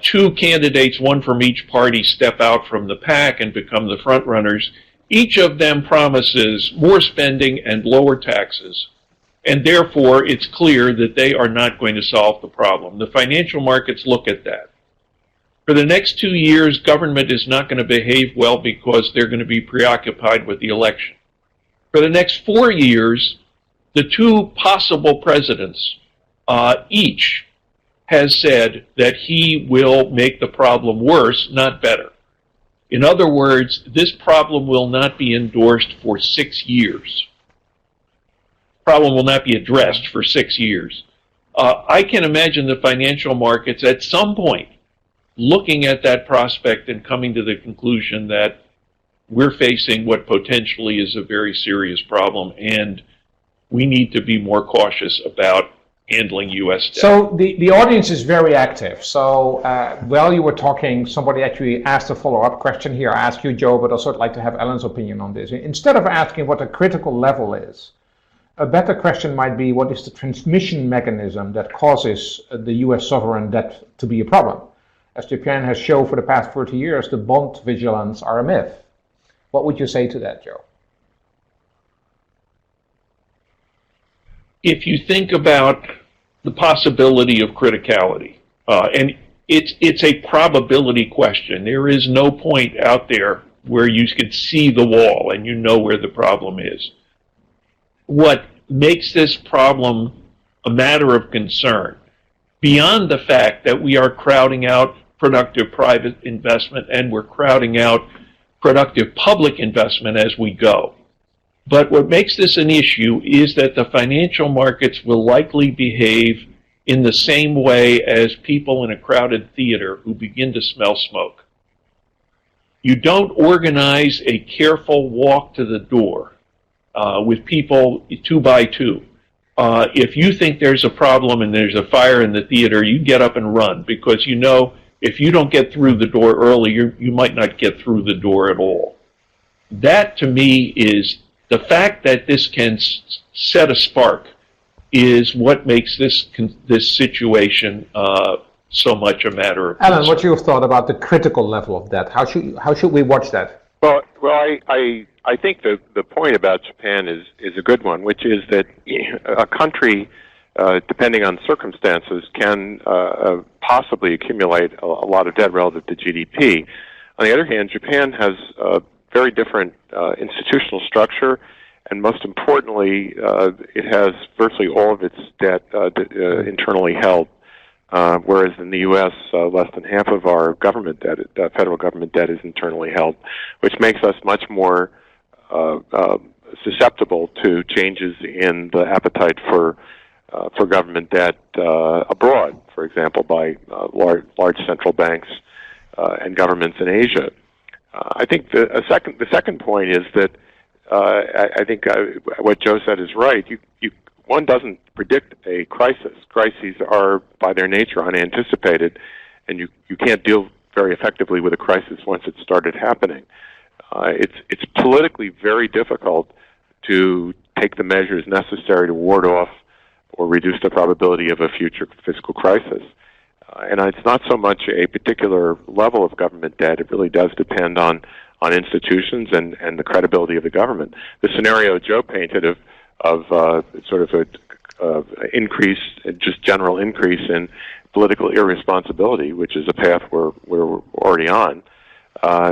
2 candidates, one from each party, step out from the pack and become the front runners. Each of them promises more spending and lower taxes, and therefore it's clear that they are not going to solve the problem. The financial markets look at that. For the next 2 years, government is not going to behave well because they're going to be preoccupied with the election. For the next 4 years, the 2 possible presidents, each has said that he will make the problem worse, not better. In other words, this problem will not be endorsed for 6 years. Problem will not be addressed for 6 years. I can imagine the financial markets at some point looking at that prospect and coming to the conclusion that we're facing what potentially is a very serious problem, and we need to be more cautious about handling U.S. debt. So the audience is very active. So while you were talking, somebody actually asked a follow-up question here. I ask you, Joe, but also I'd like to have Alan's opinion on this. Instead of asking what a critical level is, a better question might be, what is the transmission mechanism that causes the U.S. sovereign debt to be a problem? As Japan has shown for the past 30 years, the bond vigilance are a myth. What would you say to that, Joe? If you think about the possibility of criticality, and it's a probability question. There is no point out there where you could see the wall and you know where the problem is. What makes this problem a matter of concern, beyond the fact that we are crowding out productive private investment and we're crowding out productive public investment as we go. But what makes this an issue is that the financial markets will likely behave in the same way as people in a crowded theater who begin to smell smoke. You don't organize a careful walk to the door with people 2 by 2. If you think there's a problem and there's a fire in the theater, you get up and run, because you know if you don't get through the door early, you might not get through the door at all. That, to me, is the fact that this can set a spark is what makes this situation so much a matter of concern. Alan, what's your thought about the critical level of debt? How should we watch that? Well, I think the point about Japan is a good one, which is that a country, depending on circumstances, can possibly accumulate a lot of debt relative to GDP. On the other hand, Japan has a very different institutional structure, and most importantly, it has virtually all of its debt internally held, whereas in the U.S., less than half of our government debt, federal government debt, is internally held, which makes us much more susceptible to changes in the appetite for for government debt abroad, for example, by large central banks and governments in Asia. I think the second point is that I think what Joe said is right. One doesn't predict a crisis. Crises are, by their nature, unanticipated, and you can't deal very effectively with a crisis once it started happening. It's politically very difficult to take the measures necessary to ward off or reduce the probability of a future fiscal crisis. And it's not so much a particular level of government debt. It really does depend on institutions and the credibility of the government. The scenario Joe painted of sort of a increase, just general increase in political irresponsibility, which is a path we're already on,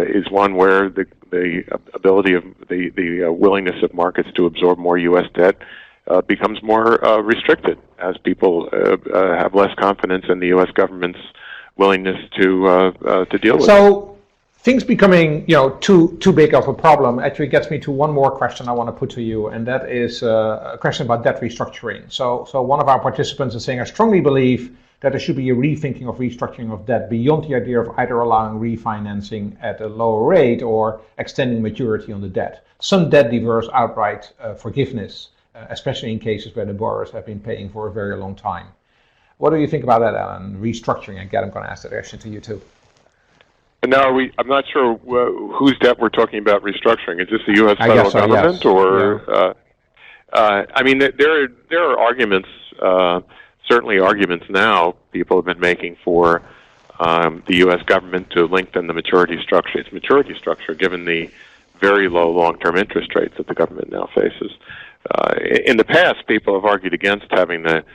is one where the ability of the willingness of markets to absorb more U.S. debt becomes more restricted as people have less confidence in the U.S. government's willingness to deal with it. So things becoming too big of a problem actually gets me to one more question I want to put to you, and that is a question about debt restructuring. So one of our participants is saying, I strongly believe that there should be a rethinking of restructuring of debt beyond the idea of either allowing refinancing at a lower rate or extending maturity on the debt. Some debt deserves outright forgiveness, especially in cases where the borrowers have been paying for a very long time. What do you think about that, Alan? Restructuring, again, I'm going to ask that question to you too. Now, I'm not sure whose debt we're talking about restructuring. Is this the U.S. federal government, yes. or? Yeah. I mean, there are arguments. Certainly, arguments now people have been making for the U.S. government to lengthen the its maturity structure, given the very low long-term interest rates that the government now faces. In the past, people have argued against having the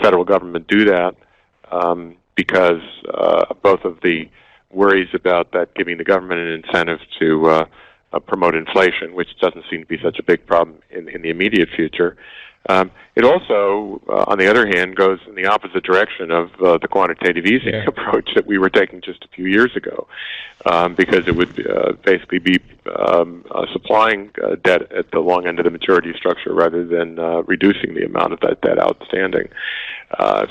federal government do that because both of the worries about that giving the government an incentive to promote inflation, which doesn't seem to be such a big problem in the immediate future. It also, on the other hand, goes in the opposite direction of the quantitative easing approach that we were taking just a few years ago, because it would basically be supplying debt at the long end of the maturity structure rather than reducing the amount of that debt outstanding.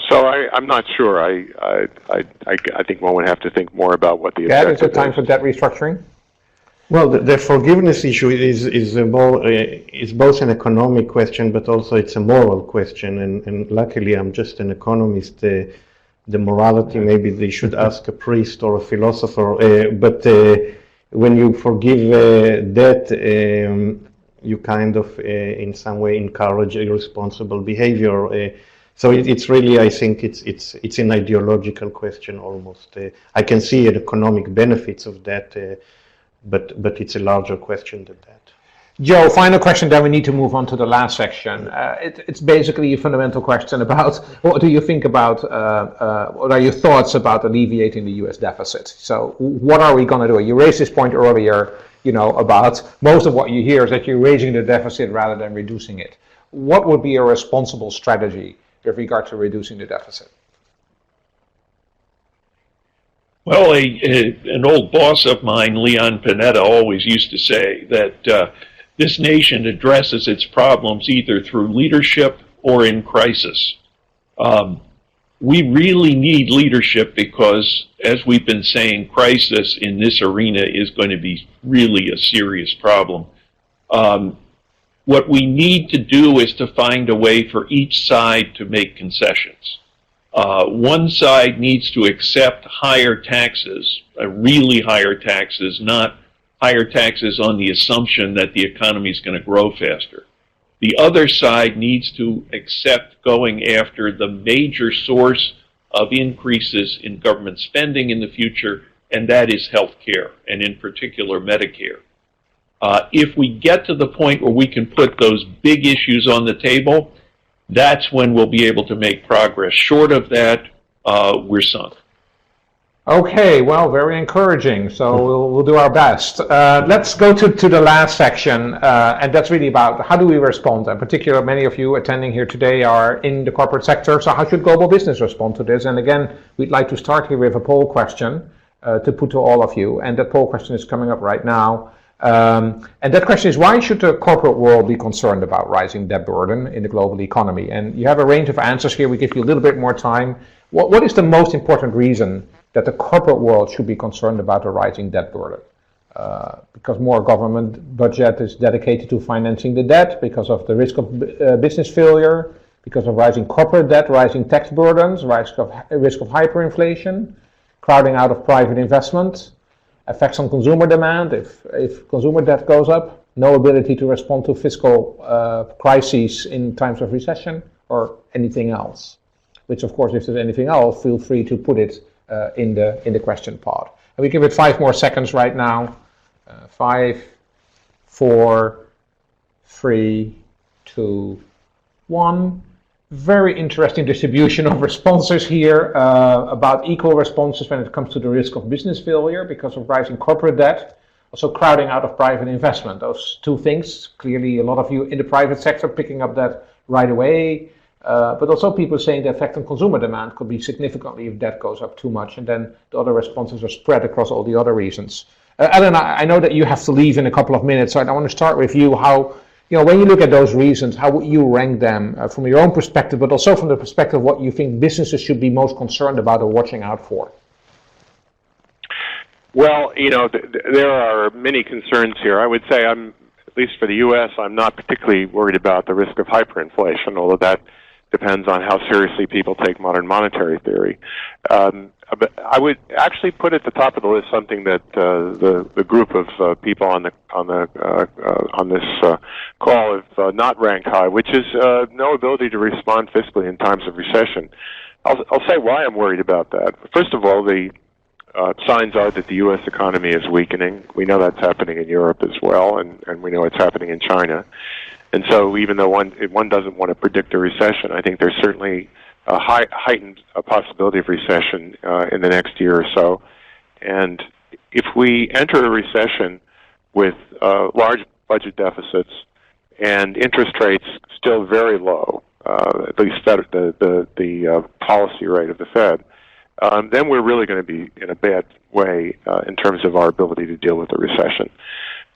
So I'm not sure. I think one would have to think more about what the objective is. Is it time for debt restructuring? Well, the forgiveness issue is both an economic question, but also it's a moral question. And luckily, I'm just an economist. The morality, maybe they should ask a priest or a philosopher. But when you forgive debt, you kind of, in some way, encourage irresponsible behavior. So it's really, I think, it's an ideological question almost. I can see the economic benefits of that. But it's a larger question than that. Joe, final question, then we need to move on to the last section. It's basically a fundamental question about what do you think about, what are your thoughts about alleviating the US deficit? So what are we going to do? You raised this point earlier, about most of what you hear is that you're raising the deficit rather than reducing it. What would be a responsible strategy with regard to reducing the deficit? Well, an old boss of mine, Leon Panetta, always used to say that this nation addresses its problems either through leadership or in crisis. We really need leadership because, as we've been saying, crisis in this arena is going to be really a serious problem. What we need to do is to find a way for each side to make concessions. One side needs to accept higher taxes, really higher taxes, not higher taxes on the assumption that the economy is going to grow faster. The other side needs to accept going after the major source of increases in government spending in the future, and that is health care, and in particular Medicare. If we get to the point where we can put those big issues on the table, that's when we'll be able to make progress. Short of that, we're sunk. Okay, well, very encouraging. So we'll do our best. Let's go to the last section, and that's really about how do we respond. In particular, many of you attending here today are in the corporate sector, so how should global business respond to this? And again, we'd like to start here with a poll question to put to all of you, and that poll question is coming up right now. And that question is, why should the corporate world be concerned about rising debt burden in the global economy? And you have a range of answers here. We give you a little bit more time. What is the most important reason that the corporate world should be concerned about a rising debt burden? Because more government budget is dedicated to financing the debt, because of the risk of business failure, because of rising corporate debt, rising tax burdens, risk of hyperinflation, crowding out of private investment, effects on consumer demand. If consumer debt goes up, no ability to respond to fiscal crises in times of recession, or anything else. Which, of course, if there's anything else, feel free to put it in the question pod. And we give it 5 more seconds right now. 5, 4, 3, 2, 1. Very interesting distribution of responses here, about equal responses when it comes to the risk of business failure because of rising corporate debt, also crowding out of private investment. Those 2 things, clearly a lot of you in the private sector picking up that right away, but also people saying the effect on consumer demand could be significantly if debt goes up too much, and then the other responses are spread across all the other reasons. Ellen, I know that you have to leave in a couple of minutes, so I want to start with you. How, when you look at those reasons, how would you rank them from your own perspective, but also from the perspective of what you think businesses should be most concerned about or watching out for? Well, there are many concerns here. I would say at least for the U.S., I'm not particularly worried about the risk of hyperinflation, although that depends on how seriously people take modern monetary theory. But I would actually put at the top of the list something that the group of people on this call have not ranked high, which is no ability to respond fiscally in times of recession. I'll say why I'm worried about that. First of all, the signs are that the U.S. economy is weakening. We know that's happening in Europe as well, and we know it's happening in China. And so even though one doesn't want to predict a recession, I think there's certainly a heightened possibility of recession in the next year or so. And if we enter a recession with large budget deficits and interest rates still very low, at least the policy rate of the Fed, then we're really going to be in a bad way in terms of our ability to deal with the recession.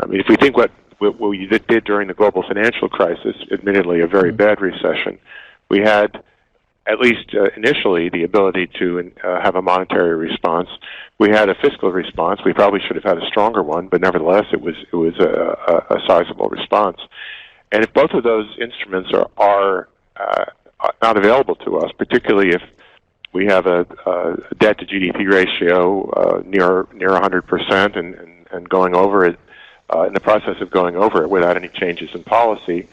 I mean, if we think what we did during the global financial crisis, admittedly a very bad recession, we had, at least initially, the ability to have a monetary response. We had a fiscal response. We probably should have had a stronger one, but nevertheless, it was a sizable response. And if both of those instruments are not available to us, particularly if we have a debt to GDP ratio near 100% and going over it, in the process of going over it without any changes in policy,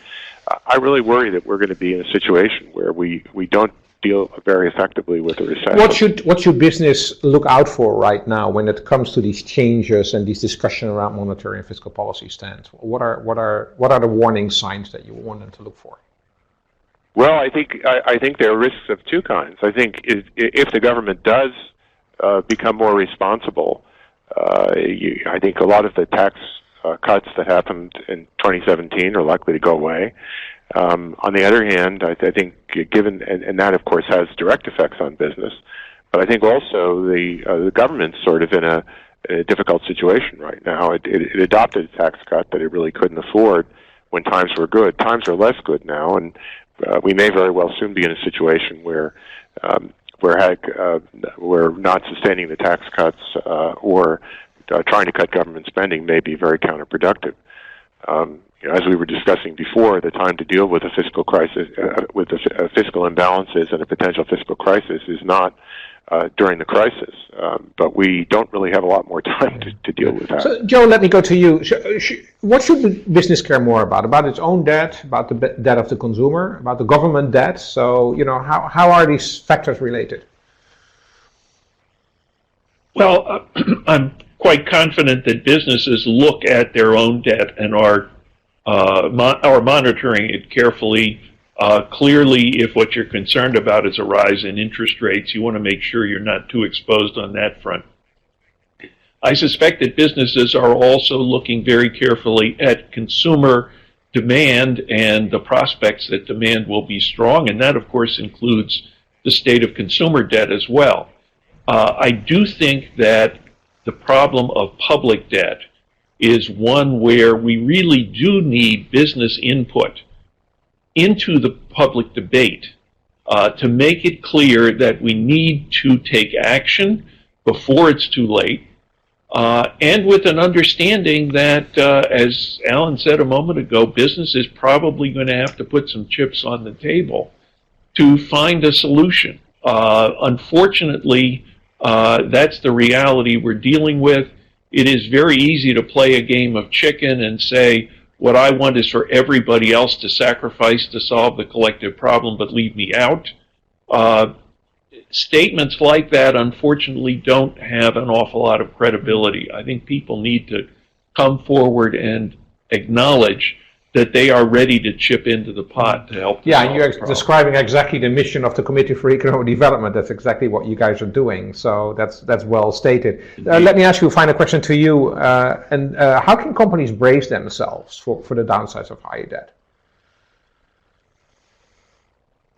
I really worry that we're going to be in a situation where we don't deal very effectively with the recession. What should business look out for right now when it comes to these changes and these discussion around monetary and fiscal policy stance? What are the warning signs that you want them to look for? Well, I think there are risks of 2 kinds. I think if the government does become more responsible, I think a lot of the tax cuts that happened in 2017 are likely to go away. On the other hand, I think given, and that of course has direct effects on business, but I think also the government's sort of in a difficult situation right now. It adopted a tax cut that it really couldn't afford when times were good. Times are less good now, and we may very well soon be in a situation where we're not sustaining the tax cuts or trying to cut government spending may be very counterproductive. As we were discussing before, the time to deal with a fiscal crisis, with the fiscal imbalances and a potential fiscal crisis is not during the crisis. But we don't really have a lot more time to deal with that. So, Joe, let me go to you. What should business care more about? About its own debt, about the debt of the consumer, about the government debt? So, how are these factors related? Well, I'm quite confident that businesses look at their own debt and are monitoring it carefully. Clearly, if what you're concerned about is a rise in interest rates, you want to make sure you're not too exposed on that front. I suspect that businesses are also looking very carefully at consumer demand and the prospects that demand will be strong, and that, of course, includes the state of consumer debt as well. I do think that the problem of public debt is one where we really do need business input into the public debate to make it clear that we need to take action before it's too late, and with an understanding that, as Alan said a moment ago, business is probably going to have to put some chips on the table to find a solution. Unfortunately, that's the reality we're dealing with. It is very easy to play a game of chicken and say, what I want is for everybody else to sacrifice to solve the collective problem, but leave me out. Statements like that, unfortunately, don't have an awful lot of credibility. I think people need to come forward and acknowledge that they are ready to chip into the pot to help. Yeah, and you're describing exactly the mission of the Committee for Economic Development. That's exactly what you guys are doing. So that's well stated. Let me ask you a final question to you. How can companies brace themselves for the downsides of higher debt?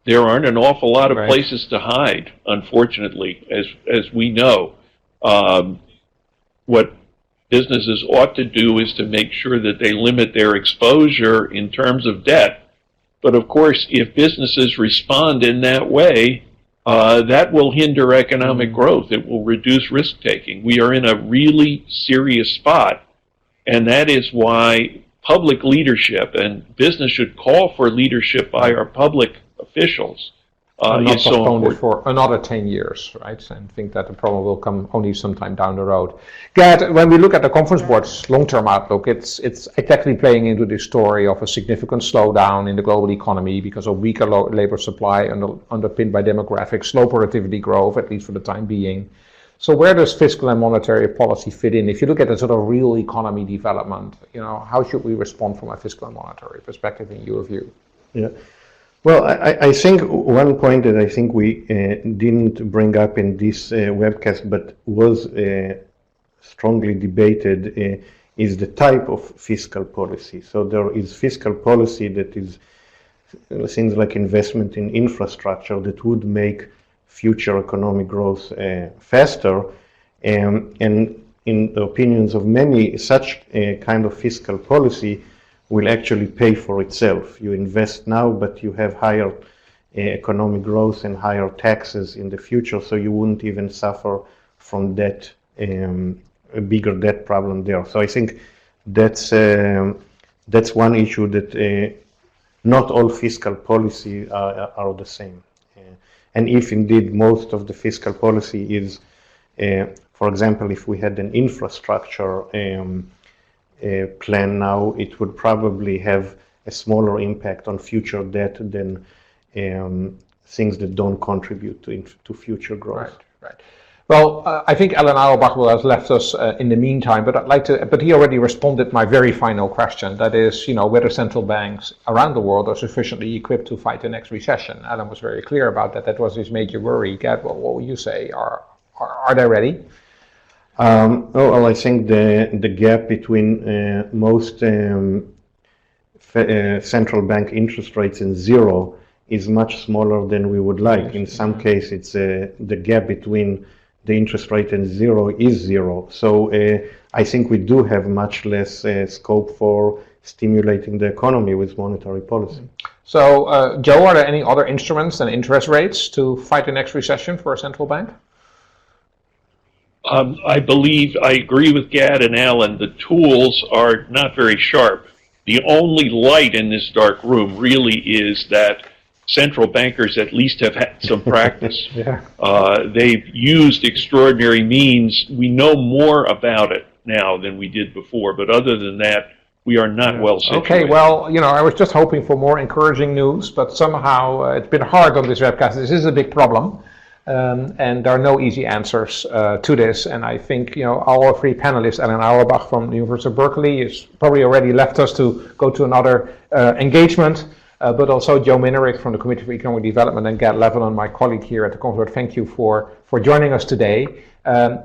There aren't an awful lot of places to hide, unfortunately, as we know. What businesses ought to do is to make sure that they limit their exposure in terms of debt. But of course, if businesses respond in that way, that will hinder economic growth. It will reduce risk-taking. We are in a really serious spot, and that is why public leadership, and business should call for leadership by our public officials, not is so postponed it important. for another 10 years, right? And think that the problem will come only sometime down the road. Gerd, when we look at the conference board's long-term outlook, it's exactly playing into this story of a significant slowdown in the global economy because of weaker labor supply underpinned by demographics, slow productivity growth, at least for the time being. So where does fiscal and monetary policy fit in? If you look at the sort of real economy development, how should we respond from a fiscal and monetary perspective in your view? Yeah. Well, I think one point that I think we didn't bring up in this webcast, but was strongly debated, is the type of fiscal policy. So there is fiscal policy that is things like investment in infrastructure that would make future economic growth faster, and in the opinions of many, such a kind of fiscal policy will actually pay for itself. You invest now, but you have higher economic growth and higher taxes in the future, so you wouldn't even suffer from debt, a bigger debt problem there. So I think that's one issue that not all fiscal policy are the same. And if indeed most of the fiscal policy is, for example, if we had an infrastructure plan now, it would probably have a smaller impact on future debt than things that don't contribute to future growth. Right. Well, I think Alan Auerbach has left us in the meantime, but I'd like to. But he already responded to my very final question. That is, whether central banks around the world are sufficiently equipped to fight the next recession. Alan was very clear about that. That was his major worry. Gerd, what will you say? Are they ready? Well, I think the gap between most central bank interest rates and zero is much smaller than we would like. In some cases, it's the gap between the interest rate and zero is zero. So I think we do have much less scope for stimulating the economy with monetary policy. So, Joe, are there any other instruments than interest rates to fight the next recession for a central bank? I agree with Gad and Alan. The tools are not very sharp. The only light in this dark room really is that central bankers at least have had some practice. Yeah. They've used extraordinary means. We know more about it now than we did before, but other than that, we are not well situated. Okay, well, I was just hoping for more encouraging news, but somehow it's been hard on this webcast. This is a big problem. And there are no easy answers to this. And I think, our three panelists, Alan Auerbach from the University of Berkeley, has probably already left us to go to another engagement. But also Joe Minerick from the Committee for Economic Development and Gad Levenon, my colleague here at the conference. Thank you for joining us today.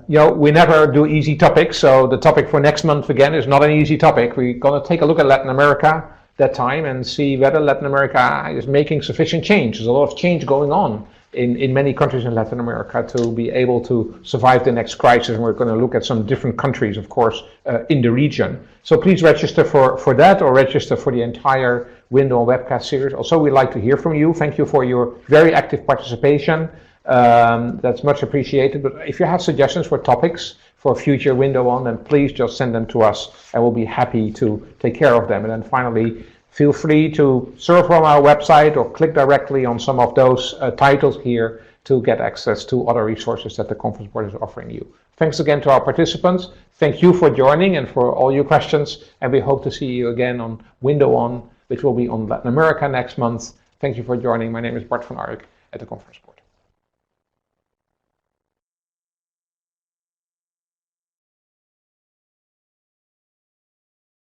We never do easy topics, so the topic for next month again is not an easy topic. We're going to take a look at Latin America that time and see whether Latin America is making sufficient change. There's a lot of change going on in many countries in Latin America to be able to survive the next crisis. And we're going to look at some different countries, of course, in the region. So please register for that, or register for the entire window on webcast series. Also, we'd like to hear from you. Thank you for your very active participation. That's much appreciated. But if you have suggestions for topics for a future window on, then please just send them to us, and we'll be happy to take care of them. And then finally, feel free to surf on our website or click directly on some of those titles here to get access to other resources that the Conference Board is offering you. Thanks again to our participants. Thank you for joining and for all your questions. And we hope to see you again on Window On, which will be on Latin America next month. Thank you for joining. My name is Bart van Ark at the Conference Board.